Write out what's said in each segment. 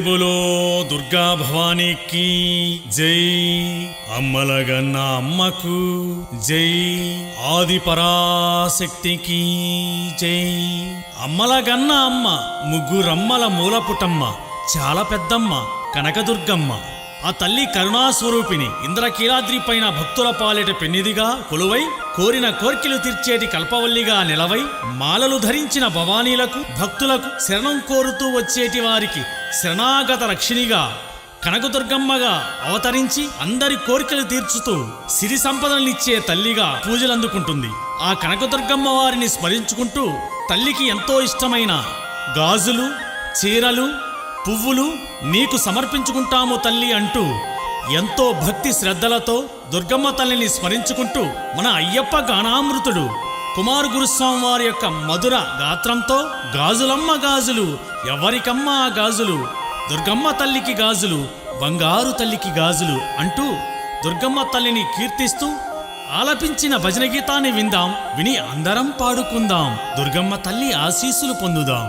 బోలో దుర్గా భవానీకి జై. అమ్మలగన్న అమ్మకు జై. ఆది పరాశక్తికి జై. అమ్మలగన్న అమ్మ ముగ్గురమ్మల మూలపుటమ్మ, చాలా పెద్దమ్మ కనకదుర్గమ్మ. ఆ తల్లి కరుణాస్వరూపిణి. ఇంద్రకీలాద్రి పైన భక్తుల పాలిట పెన్నిదిగా కొలువై కోరిన కోర్కెలు తీర్చేటి కల్పవల్లిగా నిలవై మాలలు ధరించిన భవానీలకు భక్తులకు శరణం కోరుతూ వచ్చేటి వారికి శరణాగత రక్షిణిగా కనకదుర్గమ్మగా అవతరించి అందరి కోరికలు తీర్చుతూ సిరి సంపదలనిచ్చే తల్లిగా పూజలందుకుంటుంది. ఆ కనకదుర్గమ్మ వారిని స్మరించుకుంటూ తల్లికి ఎంతో ఇష్టమైన గాజులు, చీరలు, పువ్వులు నీకు సమర్పించుకుంటాము తల్లి అంటూ ఎంతో భక్తి శ్రద్ధలతో దుర్గమ్మ తల్లిని స్మరించుకుంటూ మన అయ్యప్ప గానామృతుడు కుమార్ గురుస్వామి వారి యొక్క మధుర గాత్రంతో గాజులమ్మ గాజులు ఎవరికమ్మ గాజులు, దుర్గమ్మ తల్లికి గాజులు, బంగారు తల్లికి గాజులు అంటూ దుర్గమ్మ తల్లిని కీర్తిస్తూ ఆలపించిన భజన గీతాన్ని విందాం. విని అందరం పాడుకుందాం. దుర్గమ్మ తల్లి ఆశీస్సులు పొందుదాం.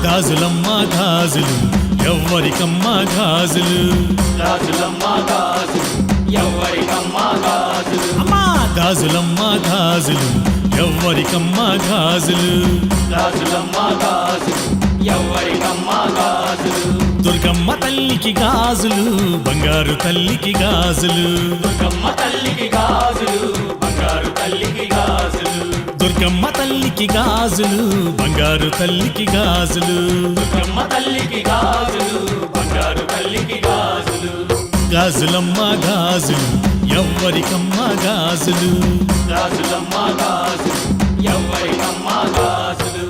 గాజులమ్మ గాజులు ఎవ్వరికమ్మ గాజులు, గాజులమ్మ గాజులు ఎవ్వరికమ్మ గాజులు, అమ్మా గాజులమ్మ గాజులు ఎవ్వరికమ్మ గాజులు, గాజులమ్మ గాజులు ఎవ్వరికమ్మ గాజులు. దుర్గమ్మ తల్లికి గాజులు, బంగారు తల్లికి గాజులు, దుర్గమ్మ తల్లికి గాజులు, బంగారు తల్లికి గాజులు, దుర్గమ్మ తల్లికి గాజులు, బంగారు తల్లికి గాజులు, దుర్గమ్మ తల్లికి గాజులు, బంగారు తల్లికి గాజులు. గాజులమ్మ గాజులు ఎవ్వరికమ్మ గాజులు, గాజులమ్మ గాజులు ఎవ్వరికమ్మ గాజులు.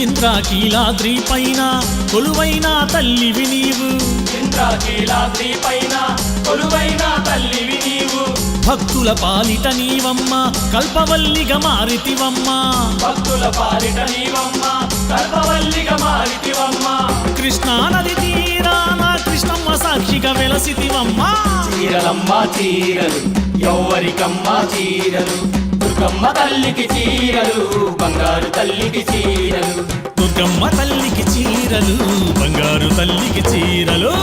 ఇంద్రకీలాద్రి పైన కొలువైన తల్లివి నీవు, ఇంద్రకీలాద్రి పైన కొలువైన తల్లివి నీవు, భక్తుల పాలిట నీవమ్మ కల్పవల్లిగా మారితివమ్మ, భక్తుల పాలిట నీవమ్మ కల్పవల్లిగా మారితివమ్మ. కృష్ణా నది తీరాన కృష్ణమ్మ సాక్షిగా వెలసితివమ్మ. చీరలమ్మ చీరలు ఎవ్వరికమ్మ చీరలు, దుర్గమ్మ తల్లికి చీరలు, బంగారు తల్లికి చీరలు, దుర్గమ్మ తల్లికి చీరలు, బంగారు తల్లికి చీరలు.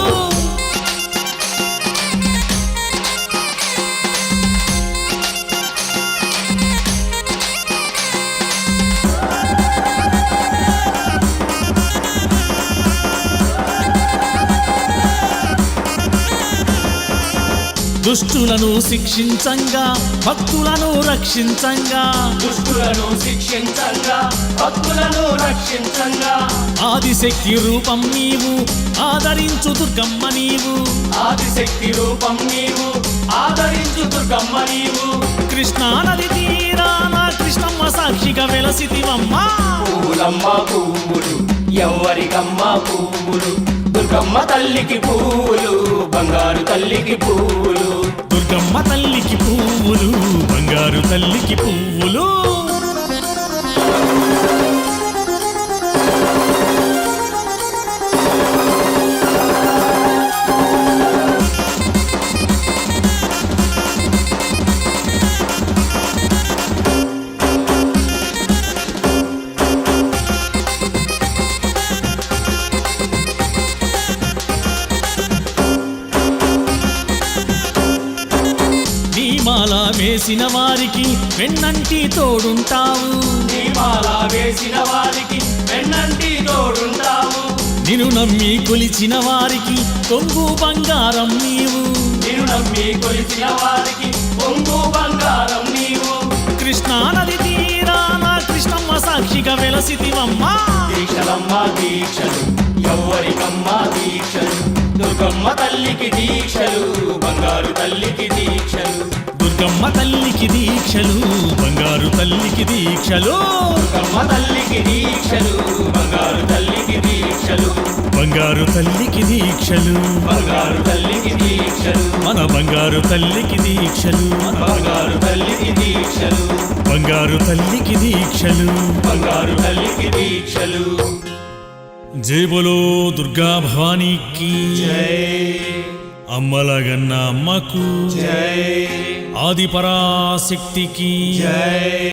దుష్టులను శిక్షించంగా భక్తులను రక్షించంగా, దుష్టులను శిక్షించంగా భక్తులను రక్షించంగా, ఆదిశక్తి రూపం నీవు ఆదరించు దుర్గమ్మ నీవు, ఆదిశక్తి రూపం నీవు ఆదరించు దుర్గమ్మ నీవు. కృష్ణా నది తీరాన కృష్ణమ్మ సాక్షిగా వెలసితివమ్మ. పువ్వులమ్మ పువ్వులు ఎవ్వరికమ్మ పువ్వులు, దుర్గమ్మ తల్లికి పువ్వులు, బంగారు తల్లికి పువ్వులు, దుర్గమ్మ తల్లికి పువ్వులు, బంగారు తల్లికి పువ్వులు. మాల వేసిన వారికి వెన్నంటి తోడుంటావు, మాల వేసిన వారికి వెన్నంటి తోడుంటావు, నిన్ను నమ్మి కొలిచిన వారికి కొంగు బంగారం నీవు, నిన్ను నమ్మి కొలిచిన వారికి కొంగు బంగారం నీవు. కృష్ణా నది తీరాన కృష్ణమ్మ సాక్షిగా వెలసితివమ్మా దీక్షలమ్మ దీక్షలు ఎవ్వరికమ్మ దీక్షలు దుర్గమ్మ తల్లికి దీక్షలు బంగారు తల్లికి దీక్షలు దుర్గమ్మ తల్లికి దీక్షలు బంగారు తల్లికి దీక్షలు దుర్గమ్మ తల్లికి దీక్షలు బంగారు తల్లికి దీక్షలు బంగారు తల్లికి దీక్షలు బంగారు తల్లికి దీక్షలు మన బంగారు తల్లికి దీక్షలు బంగారు తల్లికి దీక్షలు బంగారు తల్లికి దీక్షలు బంగారు తల్లికి దీక్షలు జై బోలో దుర్గా భవానీకి జై అమ్మలగన్న అమ్మకు జై ఆది పరాశక్తికి జై